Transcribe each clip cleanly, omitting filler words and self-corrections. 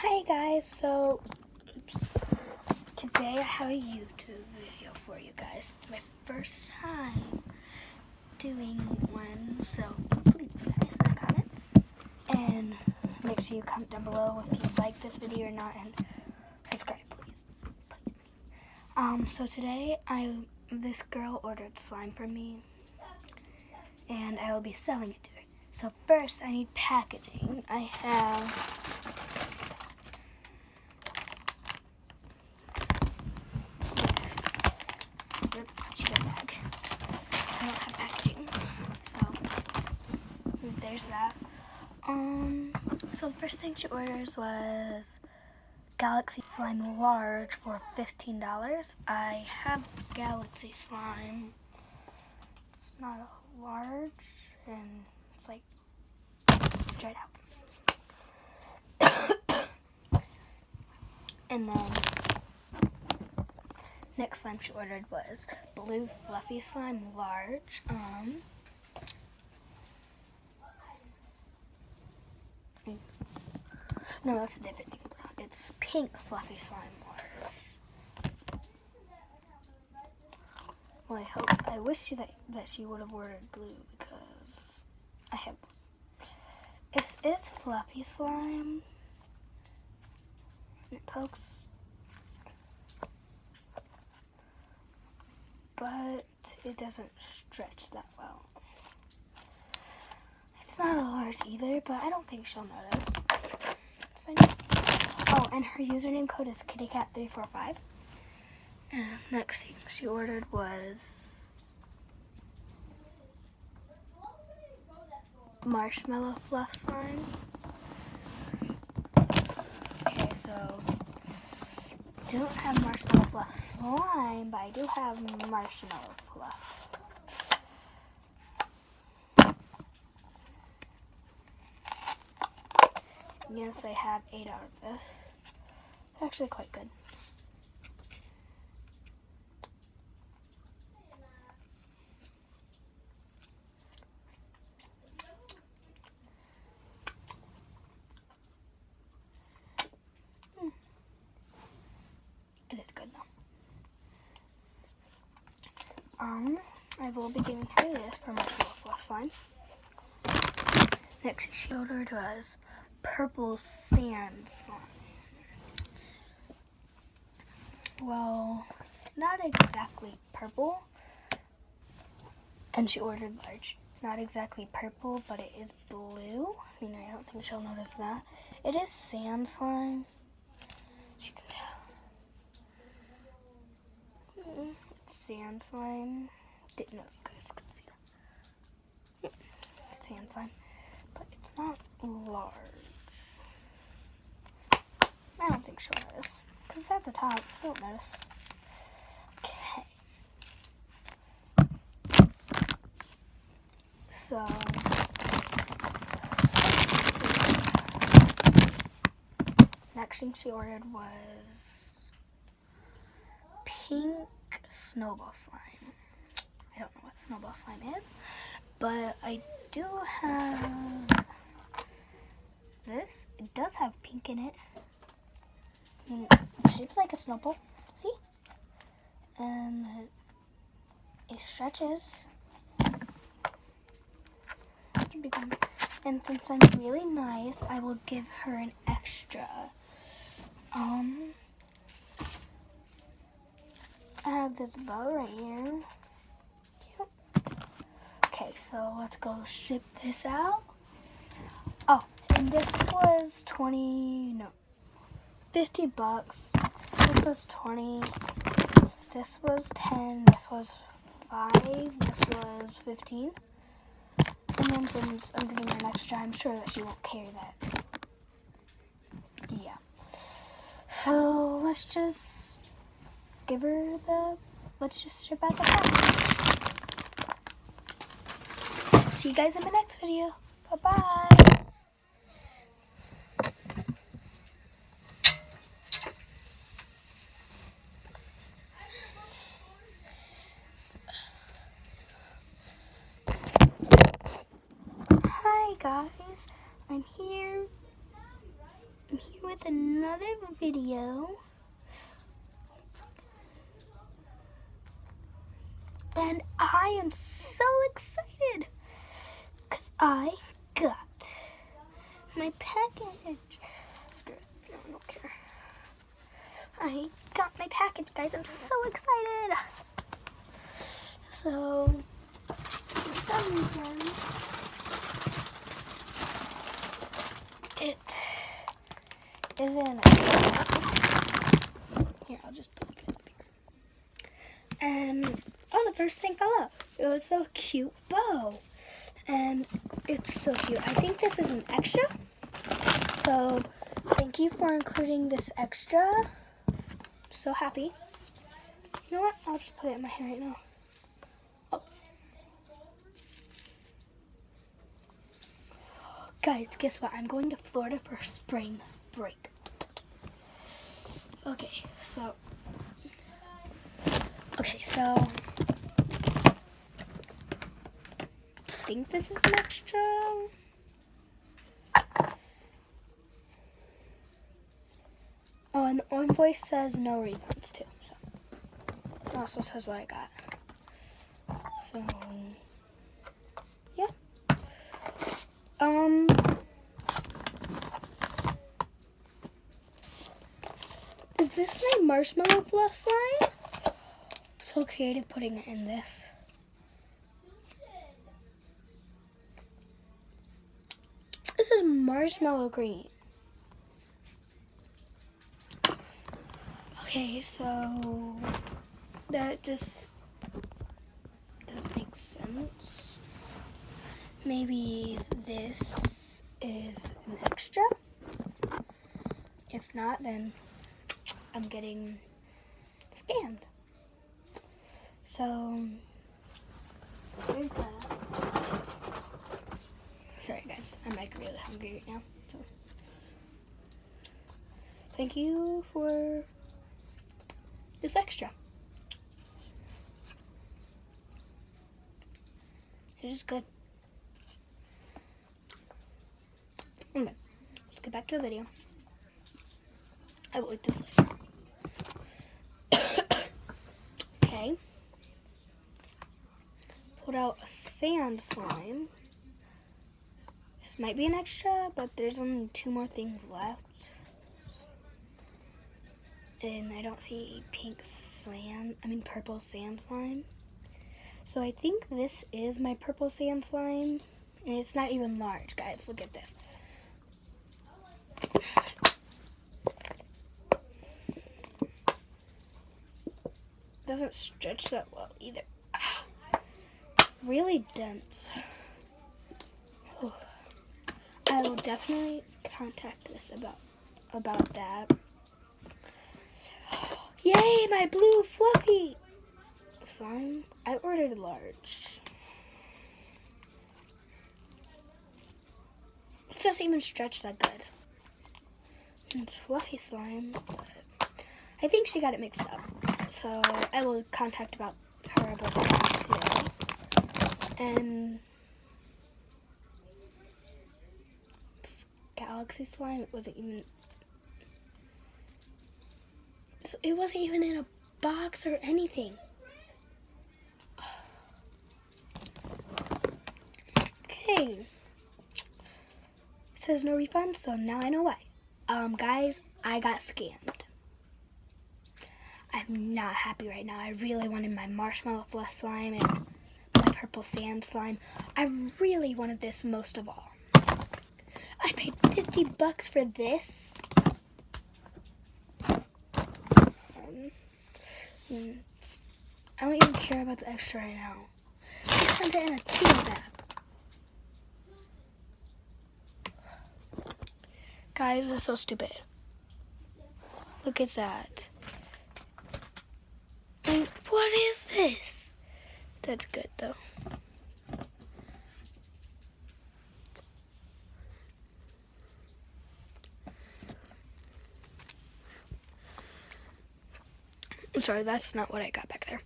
Hi guys, so today I have a YouTube video for you guys. It's my first time doing one, so please be nice in the comments. And make sure you comment down below if you like this video or not, and subscribe please. So today this girl ordered slime from me, and I will be selling it to her. So first I need packaging. I have bag. I don't have packaging, so there's that. So the first thing she orders was Galaxy Slime Large for $15. I have Galaxy Slime. It's not a large, and it's like dried out. And then next slime she ordered was Blue Fluffy Slime Large. No, that's a different thing. It's Pink Fluffy Slime Large. Well, I wish that she would have ordered blue because I have blue. This is Fluffy Slime. It pokes, but it doesn't stretch that well. It's not a large either, but I don't think she'll notice. It's fine. Oh, and her username code is kittycat345. And next thing she ordered was Marshmallow Fluff Slime. Okay, so don't have Marshmallow Fluff Slime, but I do have Marshmallow Fluff. Yes, I have 8 out of this. It's actually quite good. It is good though. I will be giving her this for Marshmallow Fluff Slime. Next she ordered was Purple Sand Slime. Well, it's not exactly purple. And she ordered large. It's not exactly purple, but it is blue. I mean, I don't think she'll notice that. It is sand slime, as you can tell. It's sand slime. Didn't know you guys could see that. It's sand slime, but it's not large. I don't think she'll notice, because it's at the top. I won't notice. Okay. So, next thing she ordered was Pink Snowball Slime. I don't know what snowball slime is, but I do have this. It does have pink in it. It's shaped like a snowball, see? And it stretches. And since I'm really nice, I will give her an extra. I have this bow right here. Cute. Okay, so let's go ship this out. Oh, and this was $50. This was 20. This was 10. This was 5. This was 15. And then since I'm giving her an extra, I'm sure that she won't carry that. Yeah. So let's just give her let's just ship out the package. See you guys in my next video. Bye-bye. Hi guys, I'm here with with another video. And I am so excited because I got my package. Screw it, I don't care. I got my package, guys. I'm so excited. So, for some reason, it isn't. Here, I'll just put it here. And oh, the first thing fell out. It was so cute bow, and it's so cute. I think this is an extra. So, thank you for including this extra. So happy. You know what? I'll just put it in my hair right now. Oh. Guys, guess what? I'm going to Florida for spring break. Okay, so I think this is an extra. Oh, and the invoice says no refunds too. So it also says what I got. So yeah. Is this my marshmallow fluff slime? So creative putting it in this. This is marshmallow green. Okay, so that just doesn't make sense. Maybe this is an extra. If not, then I'm getting scanned. So there's that. Sorry guys, I'm like really hungry right now. So thank you for this extra. It is good. Okay, let's get back to the video. I will eat this later. Okay. Pulled out a sand slime. This might be an extra, but there's only 2 more things left. And I don't see purple sand slime. So I think this is my purple sand slime. And it's not even large, guys. Look at this. Doesn't stretch that well either. Really dense. Oh. I will definitely contact this about that. Yay, my blue fluffy slime. I ordered large. It doesn't even stretch that good. It's fluffy slime, but I think she got it mixed up. So I will contact her about that today. And this galaxy slime, it wasn't even in a box or anything. Okay. It says no refund, so now I know why. Guys, I got scammed. I'm not happy right now. I really wanted my marshmallow fluff slime and my purple sand slime. I really wanted this most of all. I paid $50 for this. I don't even care about the extra right now. I sent it in a cheating bag. Guys, this is so stupid. Look at that. And what is this? That's good though. I'm sorry, that's not what I got back there.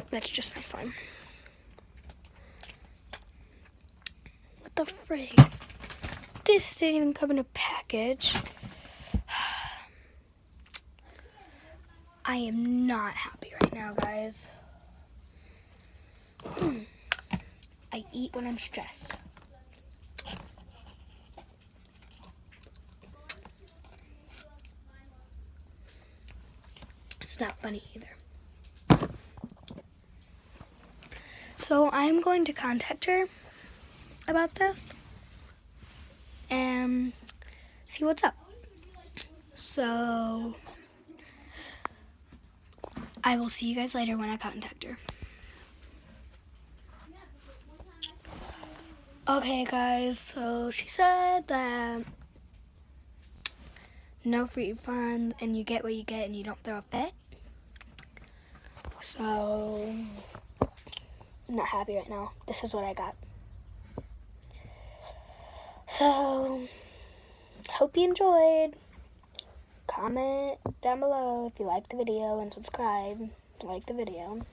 That's just my slime. What the frig? This didn't even come in a package. I am not happy right now, guys. I eat when I'm stressed. It's not funny either. So I'm going to contact her about this and see what's up. So I will see you guys later when I contact her. Okay, guys, so she said that no refunds and you get what you get and you don't throw a fit. So I'm not happy right now. This is what I got. So hope you enjoyed. Comment down below if you liked the video and subscribe if you liked the video.